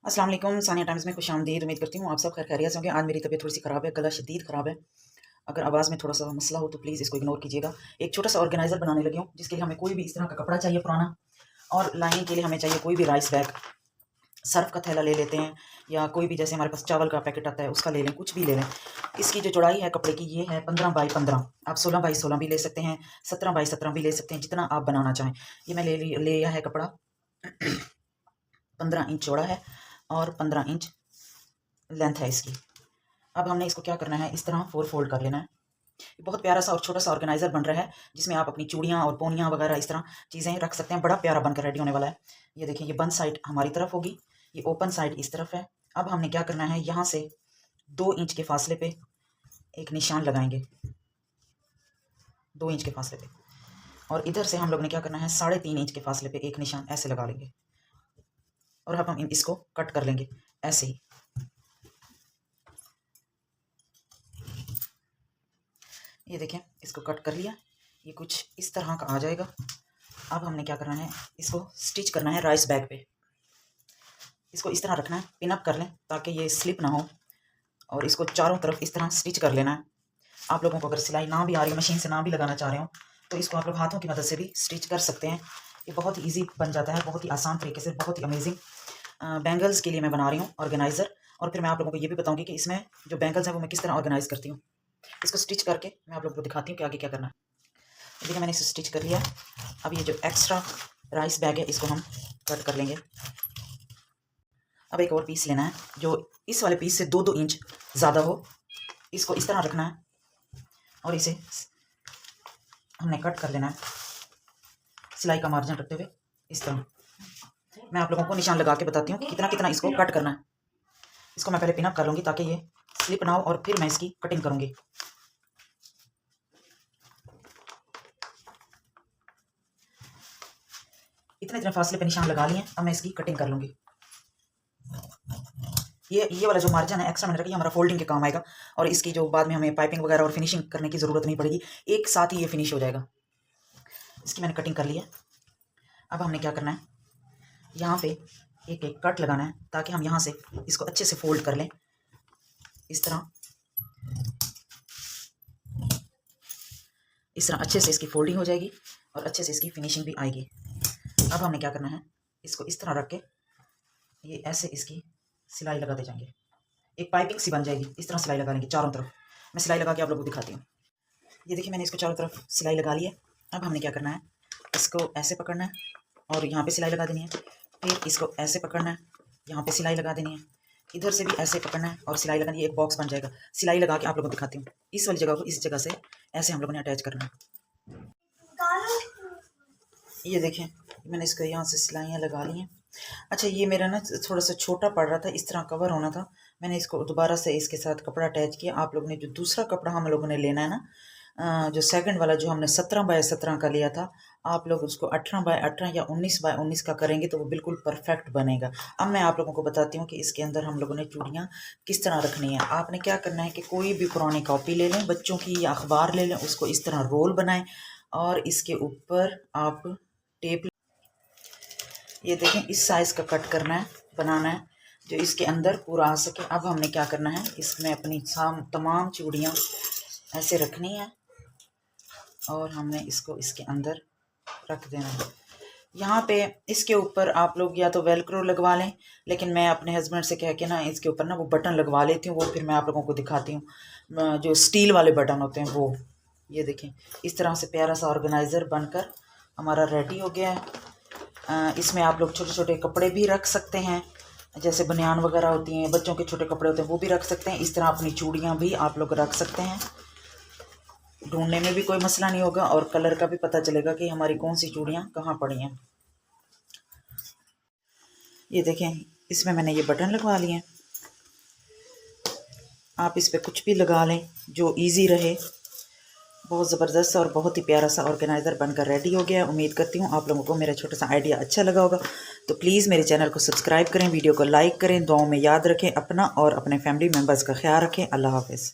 अस्सलाम वालेकुम। सानिया टाइम्स में खुशामदीद। उम्मीद करती हूँ आप सब खैर खैरियत से होंगे। आज मेरी तबीयत थोड़ी सी ख़राब है, गला शदीद ख़राब है। अगर आवाज़ में थोड़ा सा मसला हो तो प्लीज़ इसको इग्नोर कीजिएगा। एक छोटा सा ऑर्गेनाइज़र बनाने लगी हूँ, जिसके लिए हमें कोई भी इस तरह का कपड़ा चाहिए पुराना, और लाइनिंग के लिए हमें चाहिए कोई भी राइस बैग, सर्फ का थैला ले लेते हैं, या कोई भी जैसे हमारे पास चावल का पैकेट आता है उसका ले लें, कुछ भी ले लें। इसकी जो चौड़ाई है कपड़े की ये है 15 बाई 15। आप 16 बाई 16 भी ले सकते हैं, 17 बाई 17 भी ले सकते हैं, जितना आप बनाना चाहें। ये मैं ले लिया है कपड़ा 15 इंच चौड़ा है और 15 इंच लेंथ है इसकी। अब हमने इसको क्या करना है, इस तरह 4 फोल्ड कर लेना है। ये बहुत प्यारा सा और छोटा सा ऑर्गेनाइजर बन रहा है, जिसमें आप अपनी चूड़ियाँ और पोनियाँ वगैरह इस तरह चीज़ें रख सकते हैं। बड़ा प्यारा बनकर रेडी होने वाला है। ये देखिए, ये बंद साइड हमारी तरफ होगी, ये ओपन साइड इस तरफ है। अब हमने क्या करना है, यहाँ से 2 इंच के फासले पे एक निशान लगाएंगे, 2 इंच के फासले पे, और इधर से हम लोग ने क्या करना है, 3.5 इंच के फासले पे एक निशान ऐसे लगा लेंगे, और अब हम इसको कट कर लेंगे ऐसे ही। ये देखें, इसको कट कर लिया, ये कुछ इस तरह का आ जाएगा। अब हमने क्या करना है, इसको स्टिच करना है राइस बैग पे। इसको इस तरह रखना है, पिन अप कर लें ताकि ये स्लिप ना हो, और इसको चारों तरफ इस तरह स्टिच कर लेना है। आप लोगों को अगर सिलाई ना भी आ रही हो, मशीन से ना भी लगाना चाह रहे हो, तो इसको आप लोग हाथों की मदद से भी स्टिच कर सकते हैं। ये बहुत ही ईजी बन जाता है, बहुत ही आसान तरीके से, बहुत ही अमेजिंग। बैंगल्स के लिए मैं बना रही हूँ ऑर्गेनाइज़र, और फिर मैं आप लोगों को ये भी बताऊँगी कि इसमें जो बैंगल्स हैं वो मैं किस तरह ऑर्गेनाइज़ करती हूँ। इसको स्टिच करके मैं आप लोगों को दिखाती हूँ कि आगे क्या करना है। देखिए, मैंने इसे स्टिच कर लिया। अब ये जो एक्स्ट्रा राइस बैग है इसको हम कट कर लेंगे। अब एक और पीस लेना है जो इस वाले पीस से 2-2 इंच ज़्यादा हो, इसको इस तरह रखना है और इसे हमने कट कर लेना है सिलाई का मार्जिन रखते हुए इस तरह। मैं आप लोगों को निशान लगा के बताती हूँ कि कितना कितना इसको कट करना है। इसको मैं पहले पिन अप कर लूँगी ताकि ये स्लिप ना हो, और फिर मैं इसकी कटिंग करूँगी। इतने इतने फासले पे निशान लगा लिए। अब मैं इसकी कटिंग कर लूँगी। ये वाला जो मार्जिन है एक्स्ट्रा मैंने रखा, हमारा फोल्डिंग के काम आएगा, और इसकी जो बाद में हमें पाइपिंग वगैरह और फिनिशिंग करने की ज़रूरत नहीं पड़ेगी, एक साथ ही ये फिनिश हो जाएगा। इसकी मैंने कटिंग कर ली है। अब हमने क्या करना है, यहाँ पे एक एक कट लगाना है ताकि हम यहाँ से इसको अच्छे से फोल्ड कर लें इस तरह। इस तरह अच्छे से इसकी फोल्डिंग हो जाएगी और अच्छे से इसकी फिनिशिंग भी आएगी। अब हमने क्या करना है, इसको इस तरह रख के ये ऐसे इसकी सिलाई लगाते जाएंगे, एक पाइपिंग सी बन जाएगी। इस तरह सिलाई लगा लेंगे चारों तरफ। मैं सिलाई लगा के आप लोगों को दिखाती हूँ। ये देखिए, मैंने इसको चारों तरफ सिलाई लगा ली है। अब हमने क्या करना है, इसको ऐसे पकड़ना है और यहाँ पे सिलाई लगा देनी है, फिर इसको ऐसे पकड़ना है, यहाँ पे सिलाई लगा देनी है, इधर से भी ऐसे पकड़ना है और सिलाई लगानी है। एक बॉक्स बन जाएगा। सिलाई लगा के आप लोगों को दिखाती हूँ। इस वाली जगह को इस जगह से ऐसे हम लोगों ने अटैच करना है। ये देखें, मैंने इसको यहाँ से सिलाइयाँ लगा ली हैं। अच्छा, ये मेरा ना थोड़ा सा छोटा पड़ रहा था, इस तरह कवर होना था। मैंने इसको दोबारा से इसके साथ कपड़ा अटैच किया। आप लोगों ने जो दूसरा कपड़ा हम लोगों ने लेना है ना, जो सेकंड वाला जो हमने 17 बाय 17 का लिया था, आप लोग उसको 18 बाय 18 या 19 बाय 19 का करेंगे तो वो बिल्कुल परफेक्ट बनेगा। अब मैं आप लोगों को बताती हूँ कि इसके अंदर हम लोगों ने चूड़ियाँ किस तरह रखनी है। आपने क्या करना है कि कोई भी पुरानी कॉपी ले लें बच्चों की, या अखबार ले लें, उसको इस तरह रोल बनाएं और इसके ऊपर आप टेप, ये देखें, इस साइज़ का कट करना है, बनाना है जो इसके अंदर पूरा आ सके। अब हमने क्या करना है, इसमें अपनी तमाम चूड़ियाँ ऐसे रखनी है और हमने इसको इसके अंदर रख देना है। यहाँ पे इसके ऊपर आप लोग या तो वेलक्रो लगवा लें, लेकिन मैं अपने हस्बैंड से कह के ना इसके ऊपर ना वो बटन लगवा लेती हूँ। वो फिर मैं आप लोगों को दिखाती हूँ, जो स्टील वाले बटन होते हैं वो। ये देखें, इस तरह से प्यारा सा ऑर्गेनाइज़र बनकर हमारा रेडी हो गया है। इसमें आप लोग छोटे छोटे कपड़े भी रख सकते हैं, जैसे बनियान वगैरह होती हैं, बच्चों के छोटे कपड़े होते हैं, वो भी रख सकते हैं। इस तरह अपनी चूड़ियाँ भी आप लोग रख सकते हैं। ढूंढने में भी कोई मसला नहीं होगा और कलर का भी पता चलेगा कि हमारी कौन सी चूड़ियाँ कहाँ पड़ी हैं। ये देखें, इसमें मैंने ये बटन लगवा लिए हैं। आप इस पे कुछ भी लगा लें जो इजी रहे। बहुत ज़बरदस्त और बहुत ही प्यारा सा ऑर्गेनाइज़र बनकर रेडी हो गया है। उम्मीद करती हूँ आप लोगों को मेरा छोटा सा आइडिया अच्छा लगा होगा। तो प्लीज़ मेरे चैनल को सब्सक्राइब करें, वीडियो को लाइक करें, दुआओं में याद रखें, अपना और अपने फैमिली मेम्बर्स का ख्याल रखें। अल्लाह हाफ़िज़।